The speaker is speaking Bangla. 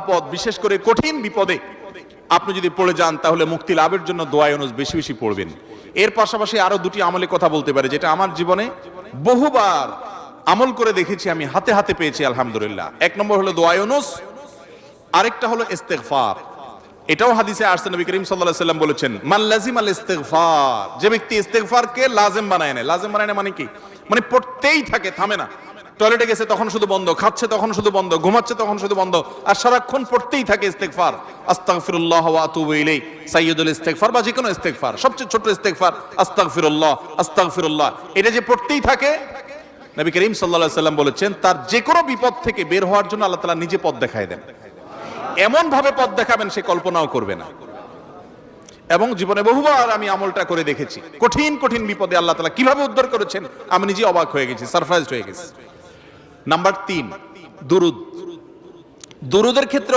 আপদ, বিশেষ করে কঠিন বিপদে আপনি যদি পড়ে যান তাহলে মুক্তি লাভের জন্য দোয়া ইউনুস বেশি বেশি পড়বেন। এর পাশাপাশি আরো দুটি আমলের কথা বলতে পারে, যেটা আমার জীবনে বহুবার আমল করে দেখেছি, আমি হাতে হাতে পেয়েছি আলহামদুলিল্লাহ। এক নম্বর হলো দোয়া ইউনুস, আরেকটা হলো ইস্তেগফার। এটাও হাদিসে আসছে, নবী করিম সাল্লাল্লাহু আলাইহি ওয়াসাল্লাম বলেছেন, মান লাজিমাল ইস্তেগফার, যে ব্যক্তি ইস্তেগফারকে লাজিম বানায় নেয়। লাজিম বানায় নেয় মানে কি? মানে পড়তেই থাকে, থামে না। টয়লেটে গেছে তখন শুধু বন্ধ, খাচ্ছে তখন শুধু বন্ধ, ঘুমাচ্ছে তখন শুধু বন্ধ, আর সারাক্ষণ পড়তেই থাকে ইস্তেগফার। আস্তাগফিরুল্লাহ ওয়া আতুবু ইলাইহি, সাইয়্যিদুল ইস্তেগফার বা যে কোনো ইস্তেগফার, সবচেয়ে ছোট ইস্তেগফার আস্তাগফিরুল্লাহ আস্তাগফিরুল্লাহ। এটা যে পড়তেই থাকে, নবী করিম সাল্লাল্লাহু আলাইহি ওয়াসাল্লাম বলেছেন, তার যে কোনো বিপদ থেকে বের হওয়ার জন্য আল্লাহ তাআলা নিজে পথ দেখায় দেন। এমন ভাবে পথ দেখাবেন সে কল্পনাও করবে না। এবং জীবনে বহুবার আমি আমলটা করে দেখেছি, কঠিন কঠিন বিপদে আল্লাহ তাআলা কিভাবে উদ্ধার করেছেন আমি নিজে অবাক হয়ে গেছি, সারপ্রাইজড হয়ে গেছি। নাম্বার 3, দুরুদ। দুরুদের ক্ষেত্রে